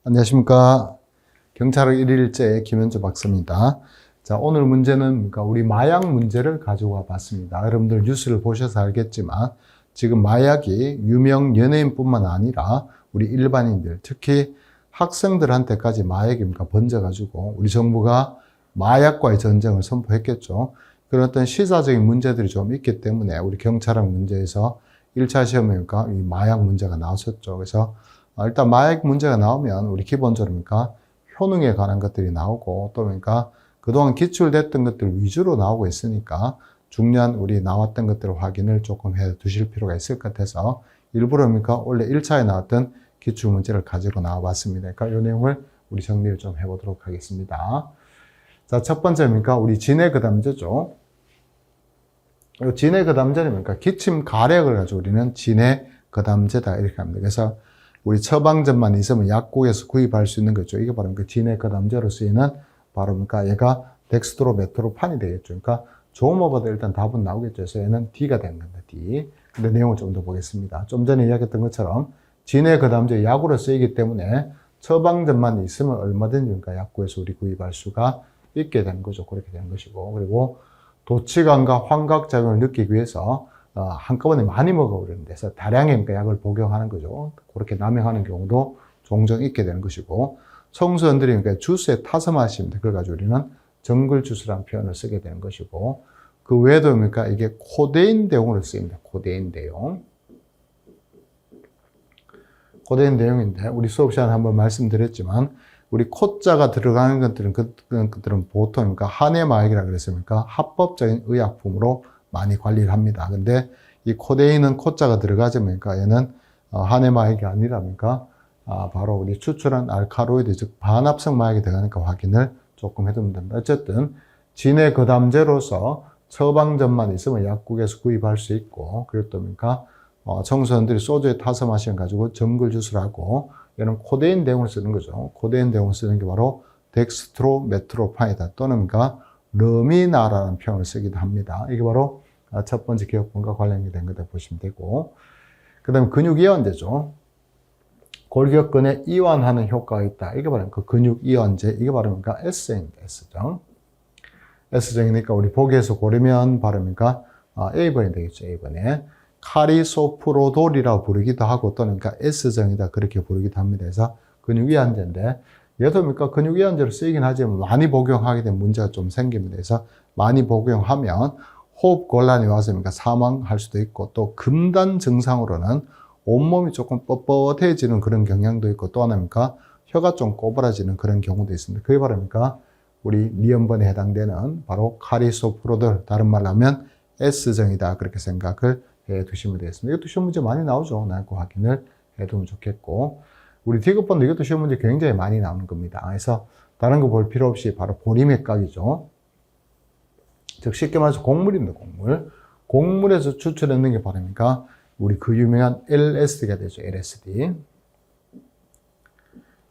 안녕하십니까. 경찰학 1일째 김현주 박사입니다. 자, 오늘 문제는 우리 마약 문제를 가지고 와 봤습니다. 여러분들 뉴스를 보셔서 알겠지만 지금 마약이 유명 연예인뿐만 아니라 우리 일반인들, 특히 학생들한테까지 마약이 번져가지고 우리 정부가 마약과의 전쟁을 선포했겠죠. 그런 어떤 시사적인 문제들이 좀 있기 때문에 우리 경찰학 문제에서 1차 시험에 이 마약 문제가 나왔었죠. 그래서 일단 마약 문제가 나오면 우리 기본적으로 효능에 관한 것들이 나오고 또 그동안 기출됐던 것들 위주로 나오고 있으니까 중요한 우리 나왔던 것들을 확인을 조금 해 두실 필요가 있을 것 같아서 일부러 원래 1차에 나왔던 기출 문제를 가지고 나와 봤습니다. 그러니까 이 내용을 우리 정리를 좀 해보도록 하겠습니다. 자, 첫 번째 우리 진해거담제죠. 진해거담제는 기침 가래를 가지고 우리는 진해거담제다 이렇게 합니다. 그래서 우리 처방전만 있으면 약국에서 구입할 수 있는 거죠. 이게 바로 진해거담제로 쓰이는 바로 얘가 덱스트로메트로판이 되겠죠. 그러니까 조모보다 일단 답은 나오겠죠. 그래서 얘는 D가 되는 겁니다. D. 근데 내용을 좀 더 보겠습니다. 좀 전에 이야기했던 것처럼 진해거담제 약으로 쓰이기 때문에 처방전만 있으면 얼마든지 약국에서 우리 구입할 수가 있게 되는 거죠. 그렇게 되는 것이고, 그리고 도치감과 환각작용을 느끼기 위해서 한꺼번에 많이 먹어버리는 데서 다량의 약을 복용하는 거죠. 그렇게 남용하는 경우도 종종 있게 되는 것이고, 청소년들이 주스에 타서 마시면 돼. 그래가지고 우리는 정글 주스라는 표현을 쓰게 되는 것이고, 그 외에도 이게 코데인 대용으로 쓰입니다. 코데인 대용. 코데인 대용인데, 우리 수업 시간에 한번 말씀드렸지만, 우리 코자가 들어가는 것들은 보통 한해 마약이라 그랬습니까? 합법적인 의약품으로 많이 관리를 합니다. 근데 이 코데인은 코자가 들어가지 얘는 한해 마약이 아니랍니까? 바로 우리 추출한 알카로이드, 즉 반합성 마약이 들어가니까 확인을 조금 해두면 됩니다. 어쨌든 진해거담제로서 처방전만 있으면 약국에서 구입할 수 있고, 그리고 또 청소년들이 소주에 타서 마시면 가지고 정글 주스라고 얘는 코데인 대용을 쓰는 거죠. 코데인 대용을 쓰는 게 바로 덱스트로메트로판이다. 또는 르미나라는 표현을 쓰기도 합니다. 이게 바로 첫 번째 기억본과 관련된 것을 보시면 되고, 그 다음에 근육이완제죠. 골격근에 이완하는 효과가 있다. 이게 바로 근육이완제. 이게 바로 S입니다. S정. S정이니까 우리 보기에서 고르면 바로 A번이 되겠죠. A번에. 카리소프로돌이라고 부르기도 하고 또는 S정이다 그렇게 부르기도 합니다. 그래서 근육이완제인데 얘도 근육이완제로 쓰이긴 하지만 많이 복용하게 되면 문제가 좀 생깁니다. 그래서 많이 복용하면 호흡 곤란이 와서 사망할 수도 있고, 또 금단 증상으로는 온몸이 조금 뻣뻣해지는 그런 경향도 있고, 또 하나 혀가 좀 꼬부라지는 그런 경우도 있습니다. 그게 바로 우리 니은번에 해당되는 바로 카리소프로돌, 다른 말로 하면 S정이다 그렇게 생각을 해 두시면 되겠습니다. 이것도 시험 문제 많이 나오죠. 그 확인을 해 두면 좋겠고, 우리 D급번도 이것도 시험 문제 굉장히 많이 나오는 겁니다. 그래서 다른 거 볼 필요 없이 바로 보리맥각이죠. 즉 쉽게 말해서 곡물입니다. 곡물. 곡물에서 추출해낸 게 바로 우리 그 유명한 LSD가 되죠. LSD.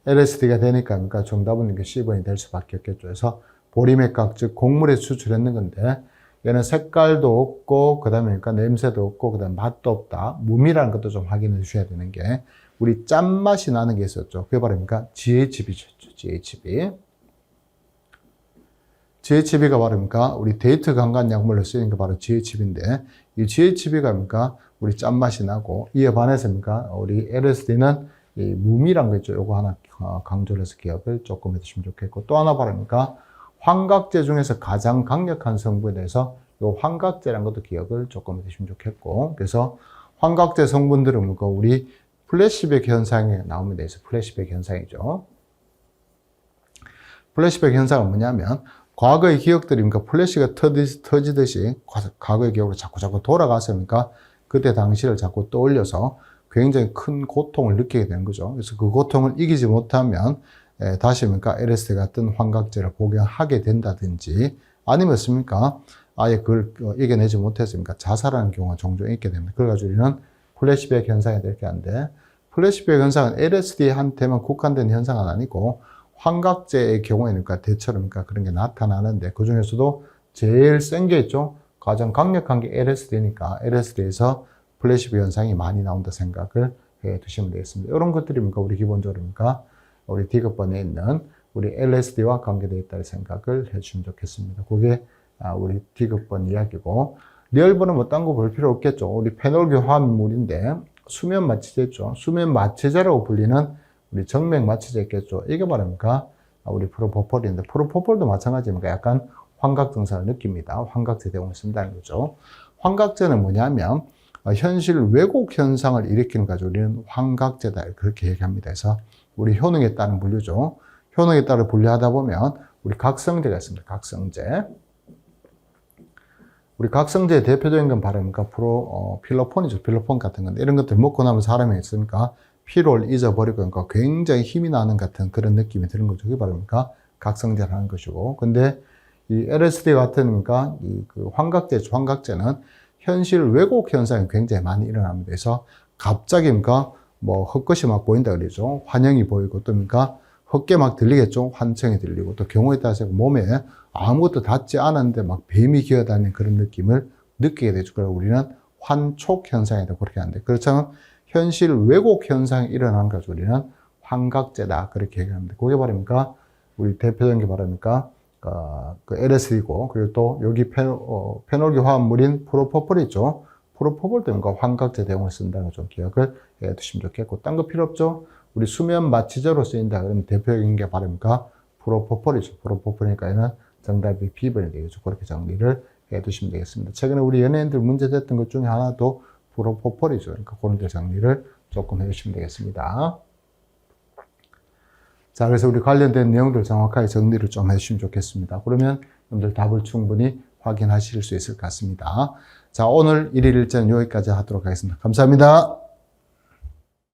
LSD가 되니까 정답은 C번이 될 수밖에 없겠죠. 그래서 보리맥각, 즉 곡물에서 추출했는 건데 얘는 색깔도 없고, 그 다음에 냄새도 없고, 그 다음에 맛도 없다. 무미라는 것도 좀 확인해 주셔야 되는 게, 우리 짠맛이 나는 게 있었죠. 그게 바로 GHB죠. GHB. GHB가 바로 우리 데이트 강간 약물로 쓰이는 게 바로 GHB인데, 이 GHB가 우리 짠맛이 나고, 이에 반해서 우리 LSD는 이 무미란 거 있죠. 요거 하나 강조를 해서 기억을 조금 해주시면 좋겠고, 또 하나 바로 환각제 중에서 가장 강력한 성분에 대해서 이 환각제라는 것도 기억을 조금 해주시면 좋겠고, 그래서 환각제 성분들은 우리 플래시백 현상에 나오면 돼서 플래시백 현상이죠. 플래시백 현상은 뭐냐면 과거의 기억들이 플래시가 터지듯이 과거의 기억으로 자꾸 돌아가서 그때 당시를 자꾸 떠올려서 굉장히 큰 고통을 느끼게 되는 거죠. 그래서 그 고통을 이기지 못하면 다시 LSD 같은 환각제를 복용하게 된다든지, 아니면 아예 그걸 이겨내지 못해서 자살하는 경우가 종종 있게 됩니다. 그래가지고 우리는 플래시백 현상이 이렇게 하는데, 플래시백 현상은 LSD한테만 국한된 현상은 아니고 환각제의 경우에는 대처럼 그런 게 나타나는데, 그 중에서도 제일 센 게 있죠. 가장 강력한 게 LSD니까 LSD에서 플래시백 현상이 많이 나온다 생각을 해 두시면 되겠습니다. 이런 것들이 우리 기본적으로 우리 D급번에 있는 우리 LSD와 관계되어 있다는 생각을 해주시면 좋겠습니다. 그게 우리 D급번 이야기고, 리얼번은 뭐 딴 거 볼 필요 없겠죠. 우리 페놀기 화합물인데 수면 마취제 있죠. 수면 마취제라고 불리는 우리 정맥 마취제 있겠죠. 이게 말입니까? 우리 프로포폴인데, 프로포폴도 마찬가지입니다. 약간 환각 증상을 느낍니다. 환각제 대용을 쓴다는 거죠. 환각제는 뭐냐면 현실 왜곡 현상을 일으키는 가지고 우리는 환각제다 그렇게 얘기합니다. 그래서 우리 효능에 따른 분류죠. 효능에 따라 분류하다 보면 우리 각성제가 있습니다. 각성제. 우리 각성제의 대표적인 건 바로 뭡니까? 필로폰이죠. 필로폰 같은 건데, 이런 것들 먹고 나면 사람이 있으니까 피로를 잊어버리고, 그러니까 굉장히 힘이 나는 같은 그런 느낌이 드는 거죠. 그게 바로 뭡니까? 각성제라는 것이고. 근데 이 LSD 같은, 그러니까 그 환각제죠. 환각제는 현실 왜곡 현상이 굉장히 많이 일어납니다. 그래서 갑자기 뭡니까? 뭐 헛것이 막 보인다 그러죠. 환영이 보이고, 또 뭡니까? 헛게 막 들리겠죠. 환청이 들리고, 또 경우에 따라서 몸에 아무것도 닿지 않았는데 막 뱀이 기어다니는 그런 느낌을 느끼게 되죠. 그래서 우리는 환촉 현상이다 그렇게 하는데, 그렇지만 현실 왜곡 현상이 일어나는 것을 우리는 환각제다 그렇게 얘기합니다. 그게 바랍니까? 우리 대표적인 게 바랍니까? 그 LSD고, 그리고 또 여기 페놀기 화합물인 프로포폴 있죠. 프로포폴 때문에 환각제 대용을 쓴다는 걸 좀 기억을 해 두시면 좋겠고, 딴 거 필요 없죠. 우리 수면 마취제로 쓰인다 그러면 대표적인 게 바랍니까? 프로포폴이죠. 프로포폴이니까 얘는 정답이 B번이 되겠죠. 그렇게 정리를 해 두시면 되겠습니다. 최근에 우리 연예인들 문제 됐던 것 중에 하나도 프로포폴이죠. 그러니까 그런 데 정리를 조금 해 주시면 되겠습니다. 자, 그래서 우리 관련된 내용들 정확하게 정리를 좀 해주시면 좋겠습니다. 그러면 여러분들 답을 충분히 확인하실 수 있을 것 같습니다. 자, 오늘 1일 일정은 여기까지 하도록 하겠습니다. 감사합니다.